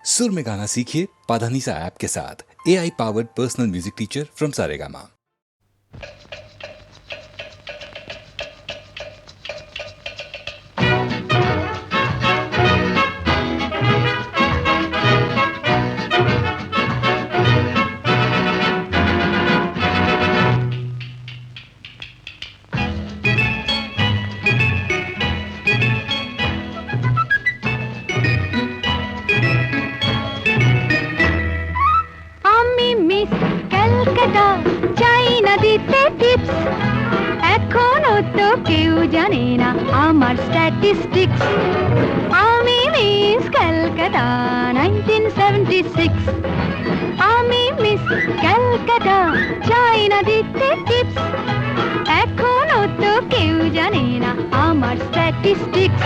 सुर में गाना सीखिए पाधानीसा ऐप के साथ। AI powered personal music teacher from Saregama. এখনো তো কেউ জানে না আমার স্ট্যাটিস্টিক্স। আমি মিস ক্যালকাটা 1976। আমি মিস ক্যালকাটা চাই না দিতে টিপস। এখনো তো কেউ জানে না আমার স্ট্যাটিস্টিক্স।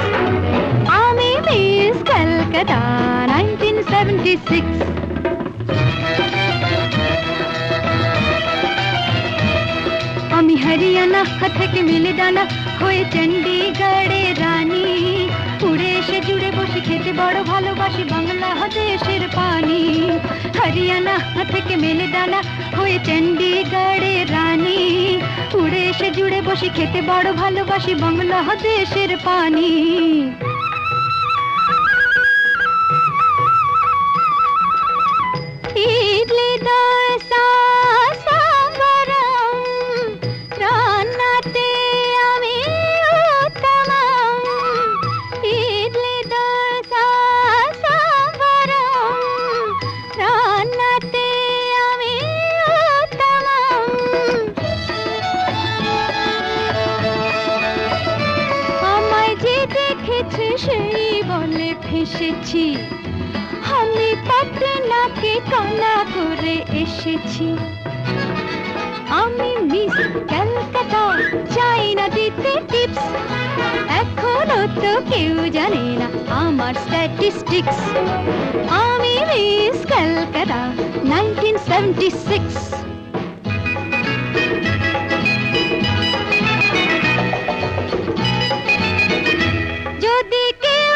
আমি মিস ক্যালকাটা 1976। আমি হরিয়ানা থেকে মিলে ডানা হয়ে চণ্ডীগড়ে রানী, উড়ে এসে জুড়ে বসে খেতে বড় ভালোবাসি বাংলাদেশের পানি। হরিয়ানা থেকে মেলে ডানা হয়ে চণ্ডীগড়ে রানী, উড়ে এসে জুড়ে বসে খেতে বড় ভালোবাসি বাংলাদেশের পানি। ইডলি দোসা সেই বলে ফেসেছি, আমি পাটনাকে কানা করে এসেছি। আমি মিস ক্যালকাটা চাই না দিতে টিপস। এখনো তো কেউ জানে না আমার স্ট্যাটিস্টিক্স। আমি মিস ক্যালকাটা 1976। যদি কেউ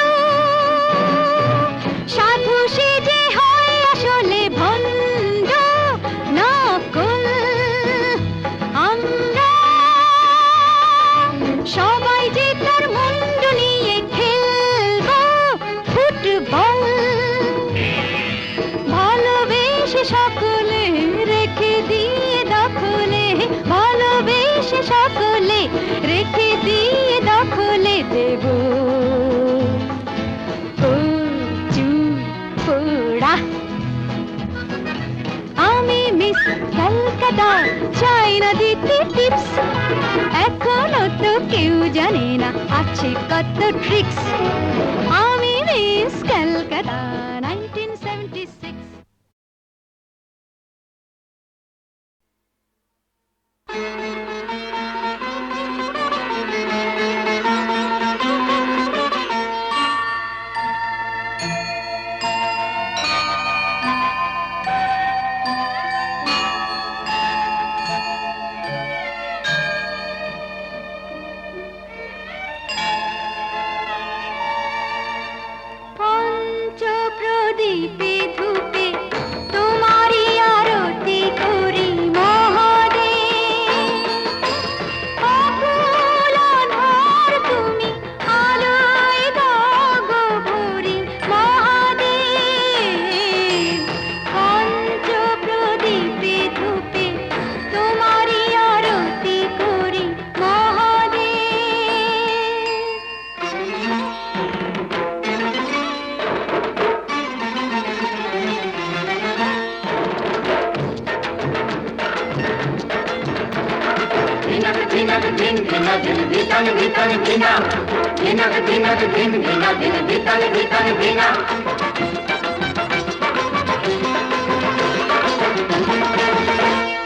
সাধু সেজে হয় আসলে ভণ্ড নকল, আমরা সবাই যে তার মুন্ডু নিয়ে খেলবো ফুটবল। ভালোবেসে সকলে রেখে দিয়ে দখলে, ভালোবেসে সকলে রেখে দিয়ে দখলে দেব পোড়া। আমি মিস ক্যালকাটা চাই না দিতে টিপস। এখনো তো কেউ জানে না আছে কত ট্রিক্স। আমি মিস ক্যালকাটা 1976। পঞ্চপ্রদীপে ধূপে তোমারই আরতি করি মহাদেব। অকুল আধার তুমি আলোয় দাও গো ভরি মহাদেব। পঞ্চপ্রদীপে ধূপে তোমারই আরতি করি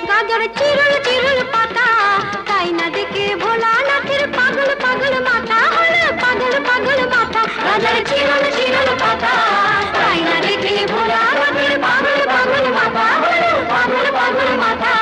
গাজর চিরুল চিরুল পাতা, তাই না দেখে ভোলা নাথের পাগল পাগল মাথা হলো পাগল পাগল মাথা। গাজর চিরুল চিরুল পাতা, তাই না দেখে ভোলা নাথের পাগল পাগল মাথা হলো পাগল পাগল মাথা।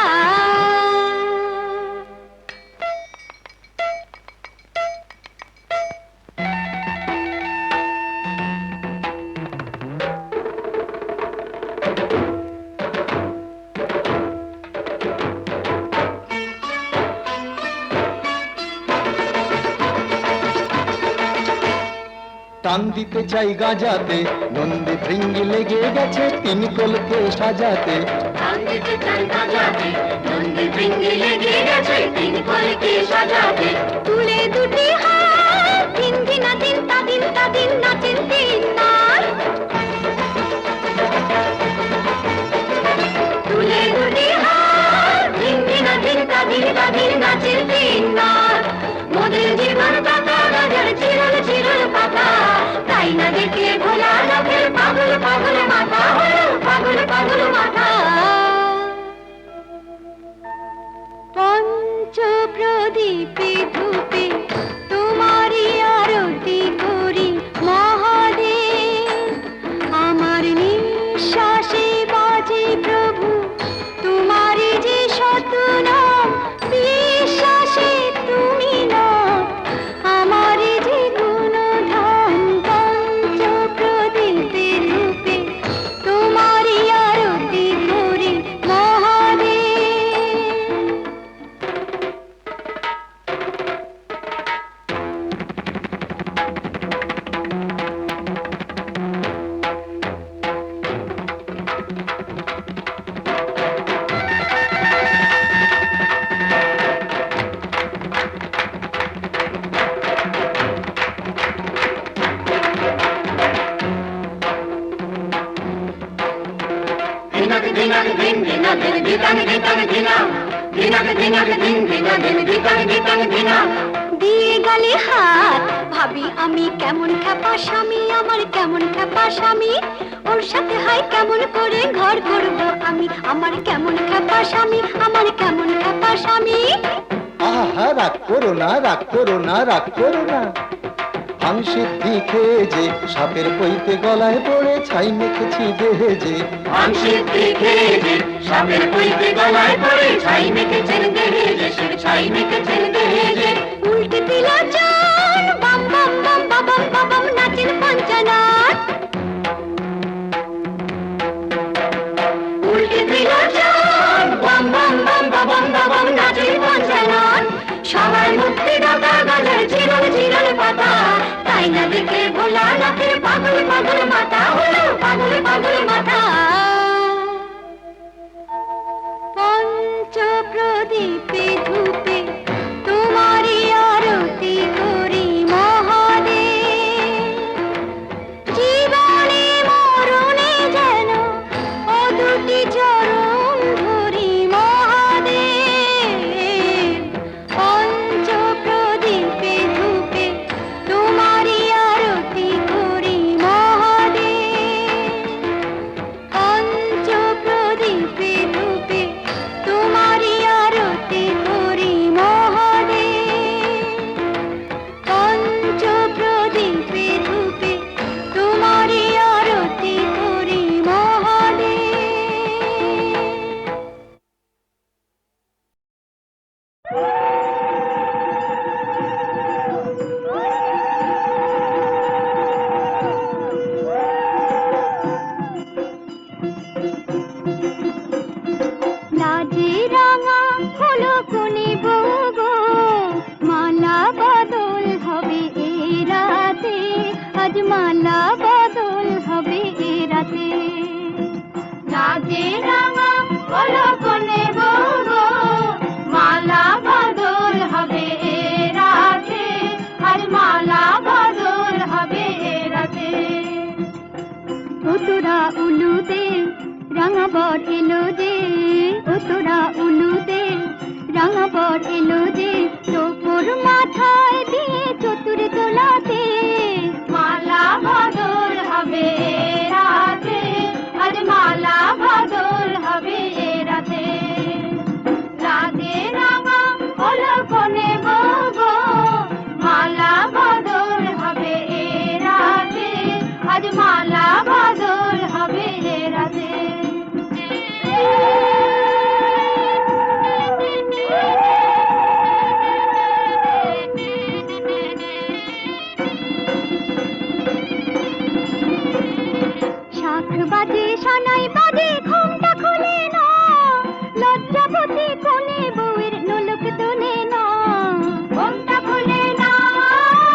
টান দিতে চাই গাজাতে, নন্দী ভৃঙ্গি লেগে গেছে তিন কলকে সাজাতে। টান দিতে চাই গাজাতে, নন্দী ভৃঙ্গি লেগে গেছে তিন কলকে সাজাতে। তুলে দুটি হাত দিন দিনা দিন তা দিন নাচেন তিন নার। তুলে দুটি হাত দিন দিনা দিন তা দিন নাচেন তিন নার। মোদের জীবন পাতা রাজার চিরল চিরল পাতা, তাই না দেখে ভোলা লোকের পাগল পাগল মাথা হলো পাগল পাগল মাথা। পঞ্চ প্রদীপে ধূপে তোমারই আরতি করি মহাদেব। আমার নিঃশ্বাসে বাজে প্রভু তোমারই যে শত নাম, বিশ্বাসে তুমি না আমার যে গুণধাম। পঞ্চ প্রদীপে ধূপে তোমারই আরতি করি মহাদেব। দিনাক দিনাক দিন দিনা দিন দিতান দিতান দিনা, দিনাক দিনাক দিন দিনা দিন দিতান দিতান দিনা। দিয়ে গেলে হাত ভাবি আমি কেমন খ্যাপা স্বামী, আমার কেমন খ্যাপা স্বামী। ওর সাথে হয় কেমন করে ঘর করব আমি, আমার কেমন খ্যাপা স্বামী, আমার কেমন খ্যাপা স্বামী। আহা রাগ করো না, রাগ করো না, রাগ করো না। ভাংসিদ্ধি খেয়ে যে সাপের পইতে গলায় পড়ে ছাই মেখেছি দেহে যে। ভাংসিদ্ধি খেয়ে যে সাপের পইতে গলায় পড়ে ছাই মেখেছেন দেহে যে, সে ছাই মেখেছেন দেহে যে। উল্টে দিলা চান বাম বাম বাম বাবাম বাবাম নাচেন পঞ্চনাথ। উল্টে দিল চান বাম বাম বাম বাবাম বাবাম নাচে পঞ্চনাথ। সবার মুক্তিদাতা গাজার চিরল চিরল পাতা, তাই না দেখে ভোলা লোকের পাগল পাগল মাথা হলো পাগল পাগল মাথা। পঞ্চ প্রদীপে ধূপে তোমারই আরতি করি মহাদেব। জীবনে মরণে যেন ও দুটি চরণ ধরি মহাদেব। পঞ্চ প্রদীপে ধূপে তোমারই আরতি করি মহাদেব। পঞ্চ প্রদীপে ধূপে তোমারই আরতি করি মহাদেব। পঞ্চ প্রদীপে ধূপে তোমারই আরতি করি মহাদেব। লাজে রাঙা হলো কোনে বউ গো, মালা বদল হবে এ রাতে, আজ মালা বদল হবে এ রাতে। লাজে রাঙা হলো কোনে বউ গো, মালা বদল হবে এ রাতে, আজ মালা বদল হবে এ রাতে। তোরা উলুতে রাঙা বর এলো যে, ও তোরা উলুতে রাঙা বর এলো যে, তোর মাথায় দিয়ে চতুর তোলাতে, মালা বদল হবে রাতে, আজ মালা বদল হবে রাতে। লাগে রাঙা হলো কোনে বউ গো, মালা বদল হবে রাতে, আজ মালা বদল হবে রাতে। শাখ বাজে সানাই বাজে ঘুমটা খুলে না, লজ্জাবতী কোনে বউয়ের নোলক তোলে না। ঘুমটা খুলে না,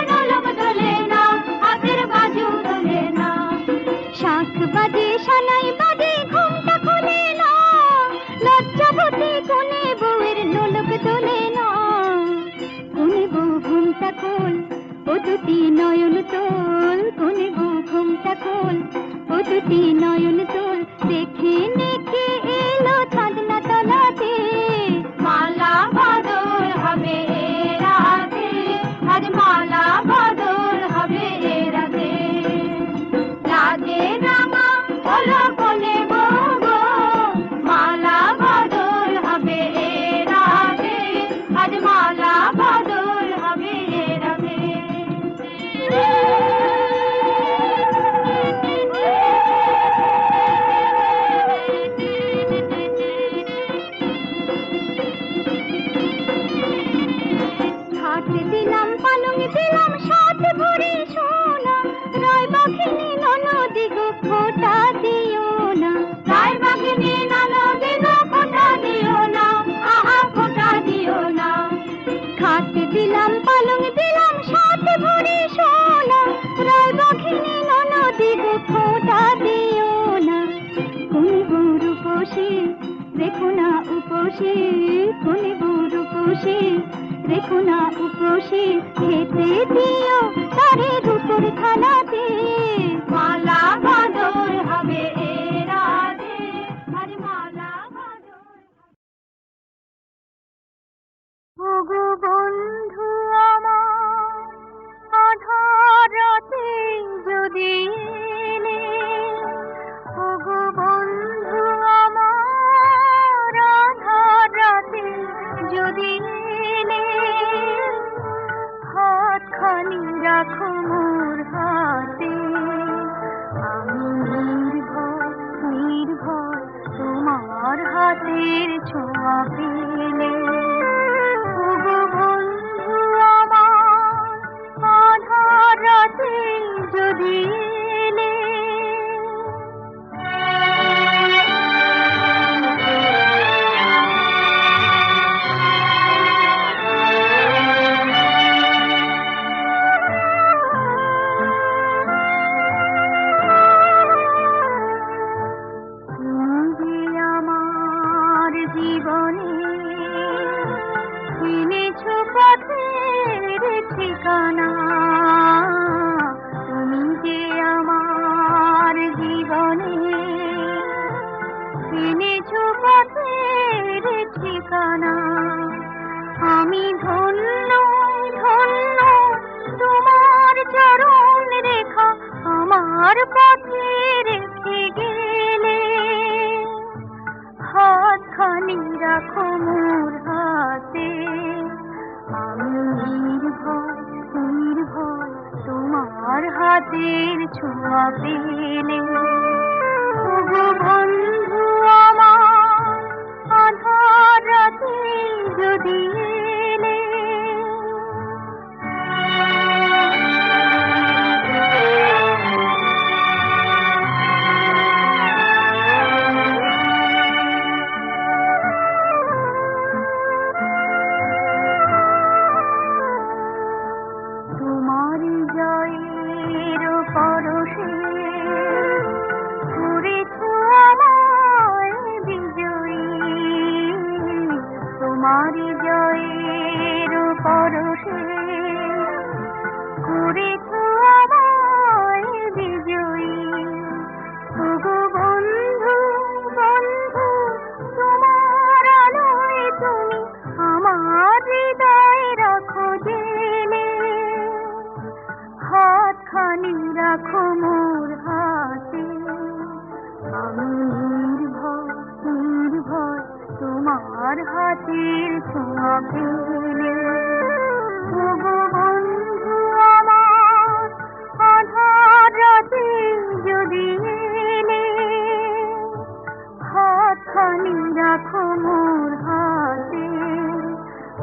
নোলক তোলে না, হাতের বাজে শাঁখ বাজে সানাই বাজে ঘুমটা খুলে না, লজ্জাবতী কোনে বউয়ের নোলক তোলে না। কোনে বউ ঘুমটা খোল, ও দুটি নয়ন তোল, কোনে বউ ঘুমটা খোল, ও দুটি নয়ন তোল। দেখে নেকে এলো চাঁদনা তলাতে, মালা বদল হবে এ রাতে, আজ মালা বদল হবে এ রাতে। লাজে রাঙা হলো কোনে বউ গো, মালা বদল হবে এ রাতে, আজ মালা বদল হবে এ রাতে। খাট দিলাম পালং দিলাম সাত ভরি সোনা, রায় বাঘিনী ননদি গো খোটা দিও না। রায় বাঘিনী ননদি গো খোটা দিও না, আহা খোটা দিও না। খাট দিলাম পালং দিলাম সাত ভরি সোনা, রায় বাঘিনী ননদি গো খোটা দিও না। কোন বউর উপসে রেখো না উপসে, কোন বউর উপসে রেখো না উপসে, খেতে দিও তারে রূপোর থালাতে। মালা বদল হবে এ রাতে, আজ মালা বদল। ওগো বন্ধু আমার আধার রাতে যদি এলে, ওগো বন্ধু আমার আধার রাতে যদি এলে, হাতখানি রাখো মোর হাতে। আমি নির্ভয় নির্ভয় তোমার হাতের ছোঁয়া পেলে। ওগো বন্ধু আমার আধার রাতে যদি এলে, তুমি যে আমার জীবনে এনেছো পথের ঠিকানা, তুমি যে আমার জীবনে এনেছো পথের ঠিকানা। আমি ধন্য ধন্য তোমার চরণ রেখা আমার পথে রেখে গেলে। হাতখানি রাখো মোর হাতে, আমি নির্ভয় নির্ভয় তোমার হাতের ছোঁয়া পেলে। ওগো বন্ধু আমার আধার রাতে যদি এলে, তোমার জয়ের পরশে করেছো আমায় বিজয়ী, তোমার জয়ের পরশে করেছো আমায় বিজয়ী। ওগো বন্ধু বন্ধু তোমার আলোয় তুমি আমার হৃদয় রাখো জেলে। হাতখানি রাখো মোর হাতে, আমি নির্ভয় নির্ভয় তোমার হাতের ছোঁয়া পেলে। ওগো বন্ধু আমার আধার রাতে যদি এলে, হাতখানি রাখো মোর হাতে,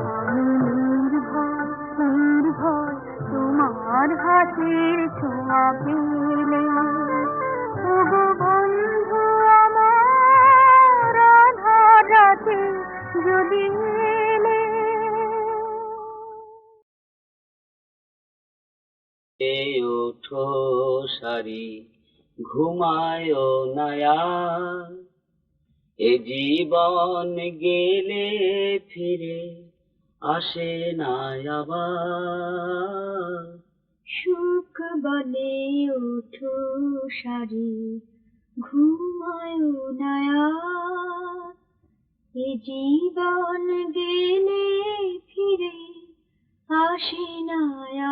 আমি নির্ভয় নির্ভয় তোমার হাতের ছোঁয়া পেলে। ওগো বন্ধু আমার আধার রাতে যদি এলে। ওঠো সারি ঘুমায় নয়া এ জীবন গেলে ফিরে আসে না আবার। সুখ বলে ওঠো সারি ঘুমায় নয়া এ জীবন গেলে ফিরে আসে না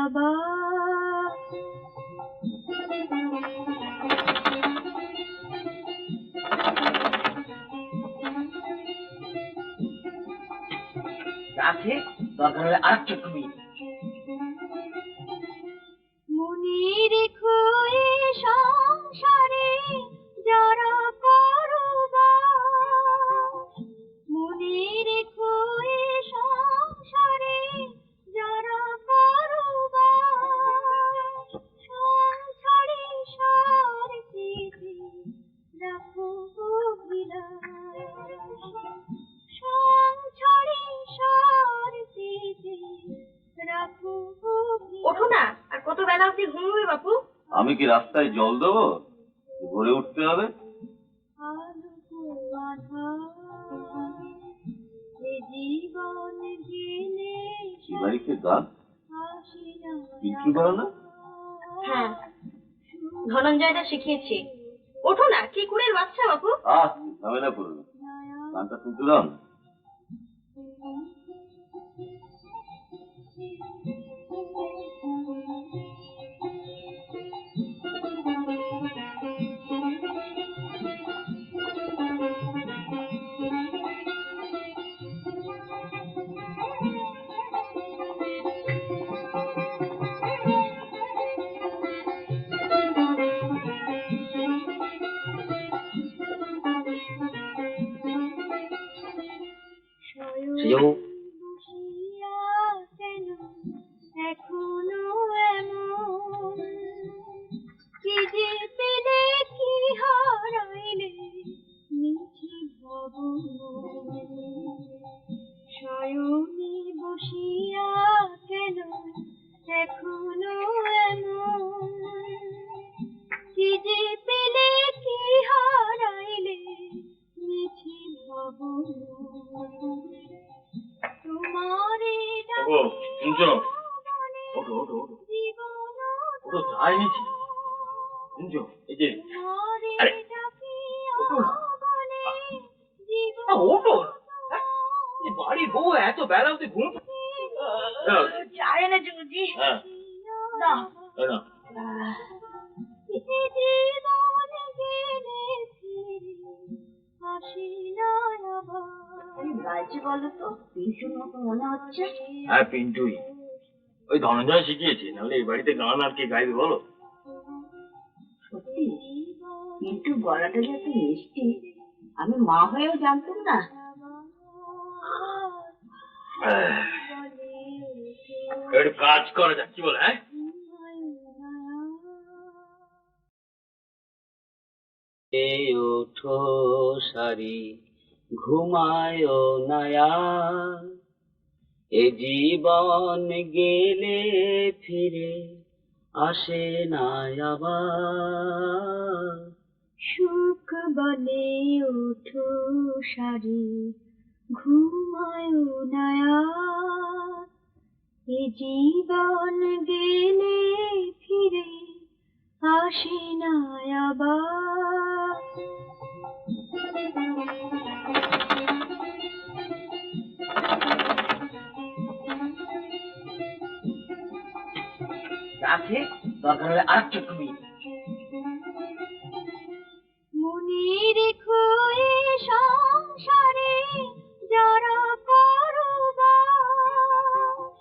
আবার। আছে দরকার হলে আর একটু ঘুমিয়ে। মনে রেখো এ সংসারে যারা করো বাস, মনে রেখো এ সংসারে যারা করো বাস, সংসারে সার পেতে রাখো অভিলাষ, সংসারে সার পেতে রাখো অভিলাষ। ওঠো না, আর কত বেলা অব্দি ঘুমোবে বাপু? আমি কি রাস্তায় জল দেবো? ভোরে উঠতে হবে। আলোকো আঁধার এ জীবন গেলে কি বাড়িতে গান আসে না বিক্রি করো না? হ্যাঁ, ধনঞ্জয়দা শিখিয়েছি। ওঠো না, কি কুড়ের বাচ্চা বাপু। ঝামেলা করবে, গানটা শুনতে দাও না। সেও বসিয়া কেন এখনো এমন, কি যে পেলে কি হারাইলে মিছে ভবন, শয়নে বসিয়া কেন এখনো এমন, কি যে পেলে কি হারাইলে মিছে ভবন, তোমারে ওগো, শুনছো? ওঠো, ওঠো, ওঠো। ওঠো, যাই নিচে। শুনছো? এই যে, আরে, ওঠো না। ওঠো না। এই বাড়ির বউ এত বেলা অব্দি ঘুম। চায় এনেছো বুঝি? হ্যাঁ, না, এই নাও। গাইছে বলো তো, পিন্টুর মতো মনে হচ্ছে। হ্যাঁ, পিন্টুই। ওই ধনঞ্জয় শিখিয়েছে, নাহলে এই বাড়িতে গান আর কে গাইবে বলো? সত্যি পিন্টুর গলাটা যে এত মিষ্টি, আমি মা হয়েও জানতাম না। একটু কাজ করা যাক, কি বলে? হ্যাঁ, এ ওঠো সারি ঘুমায় নয়া এ জীবন গেলে ফিরে আসে না আবার। সুখ বলে ওঠো সারি ঘুমায় নয়া এ জীবন গেলে ফিরে আসে না আবার। আছে দরকার হলে আর একটু ঘুমিয়ে। মনে রেখো এ সংসারে যারা করো বাস,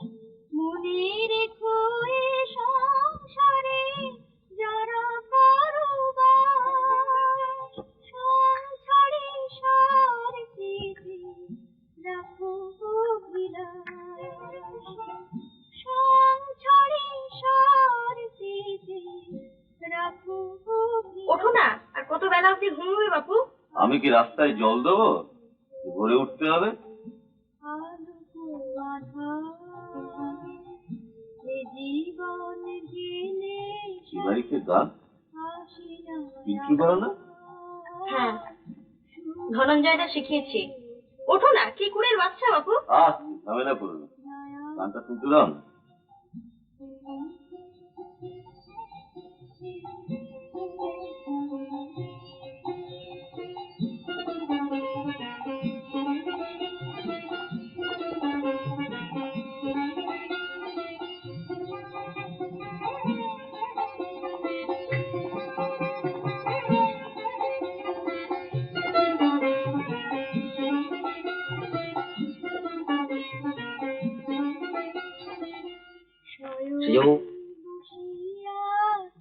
মনে রেখো এ সংসারে যারা করো বাস, সংসারে সার পেতে রাখো অভিলাষ, সংসারে সার পেতে রাখো অভিলাষ। ওঠো না, আর কত বেলা অব্দি ঘুমোবে বাপু? আমি কি রাস্তায় জল দেবো? ভোরে উঠতে হবে। আলোকো আঁধার এ জীবন গেলে কি বাড়িতে গান আসে না বিক্রি করো না? হ্যাঁ, ধনঞ্জয়দা শিখিয়েছি। ওঠো না, কি কুড়ের বাচ্চা বাবু। ঝামেলা করো না, গানটা শুনতে দাও না।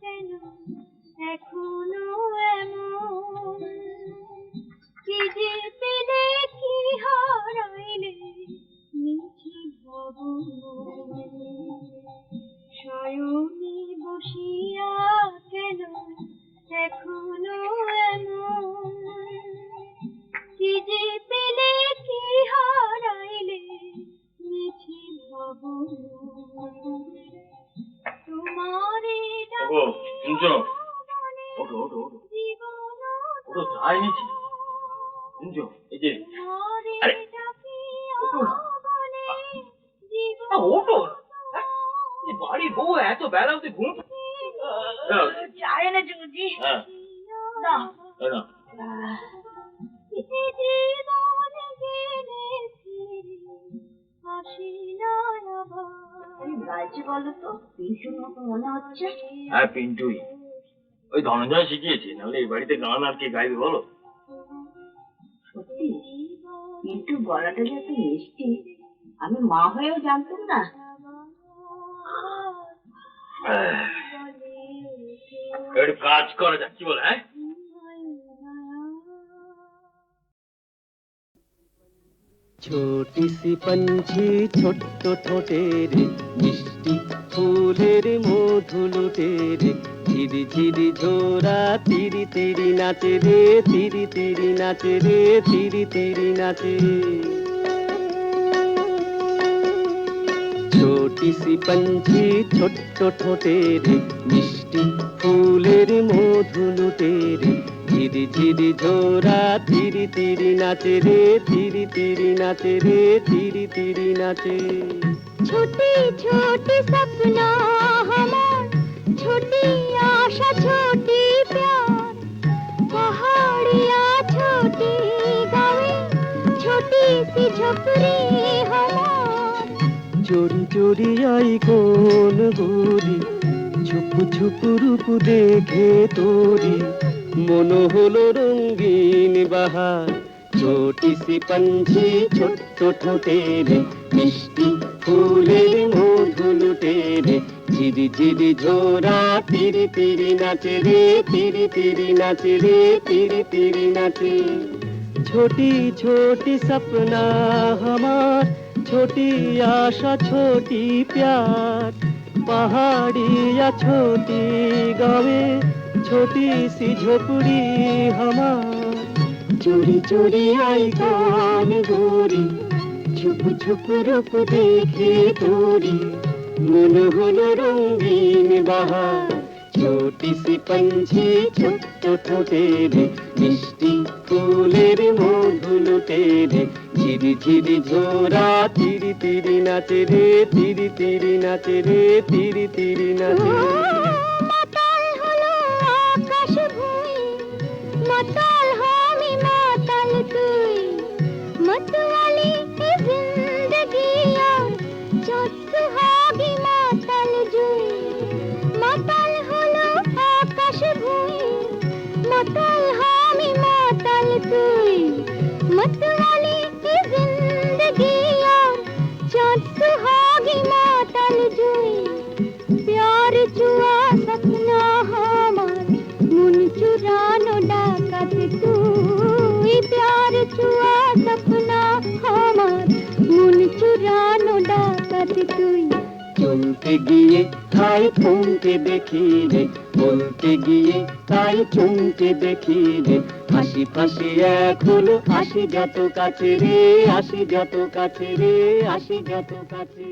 সেজন্য এখনো এমন কি যে পেলে কি হারাইলে মিছে ভবন শয়নে বসিয়া কেন এখনো এমন কি যে পেলে কি হারাইলে মিছে ভবন তোমারে ওগো, শুনছো? ওঠো ওঠো ওঠো ওঠো, চাই নিচ্ছি। শুনছো? এই যে আরে ওঠো না। ওঠো না। এই বাড়ির বউ এত বেলা অব্দি ঘুম চায় না জুজি। হ্যাঁ, না, এই নাও। গাইছে বলো তো, পিন্টুর মতো মনে হচ্ছে। হ্যাঁ, পিন্টুই। ওই ধনঞ্জয় শিখিয়েছে, নাহলে এই বাড়িতে গান আর কে গাইবে বলো? সত্যি পিন্টুর গলাটা যে এত মিষ্টি, আমি মা হয়েও জানতাম না। একটু কাজ করা যাক, কি বলে? হ্যাঁ, छोटी सी पंछी ছোট্ট ঠোঁটের মিষ্টি ফুলের মধু লুটেরে ঝিরি ঝিরি ঝোরা তিরি তিরি নাচে রে তিরি তিরি নাচে রে তিরি তিরি নাচে छोटी सी पंछी ছোট্ট ঠোঁটের মিষ্টি ফুলের মধু লুটেরে ঝিরি ঝিরি ঝোরা তিরি তিরি নাচে রে তিরি তিরি নাচে রে তিরি তিরি নাচে छोटी छोटी सपना हमार छोटी आशा छोटी प्यार पहाड़िया छोटी गावे छोटी सी झोपड़ी हमार चोरी चोरी आई कौन गोरी छुप छुप रूप देखे तोरी মন হলো রঙিন বাহার ছোটি সি পঞ্ছি ছোট্ট ঠোঁটের মিষ্টি ফুলের মধু লুটেরে ঝিরি ঝিরি ঝোরা তিরি তিরি নাচে রে তিরি তিরি নাচে রে তিরি তিরি নাচে छोटी छोटी सपना हमार छोटी आशा छोटी प्यार पहाड़िया छोटी गावे छोटी सी झोपड़ी हमार चोरी चोरी आई कौन गोरी छुप छुप रूप देखे तोरी मन हलो रंगीन बहार छोटी सी पंछी ছোট্ট ঠোঁটের মিষ্টি ফুলের মধু লুটেরে ঝিরি ঝিরি ঝোরা তিরি তিরি নাচে রে তিরি তিরি নাচে রে তিরি তিরি নাচে মাতাল হলো আকাশ ভুঁই মাতাল আমি মাতাল তুই मतवाली ए जिंदगी यार चोट सुहागी माताल जुई माताल हलो आकाश भुई माताल हामी माताल तुई मतवाली ए जिंदगी यार चोट सुहागी माताल जुई प्यार जुआ सपना हमार मुन चुरानो डाकत तुई प्यार जुआ सपना हमार मुन चुरानो डाकत तुई চলতে গিয়ে তাই থমকে দেখি রে বলতে গিয়ে তাই চমকে দেখি রে হাসি ফাঁসি এক হলো আসি যত কাছে রে আসি যত কাছে রে আসি যত কাছে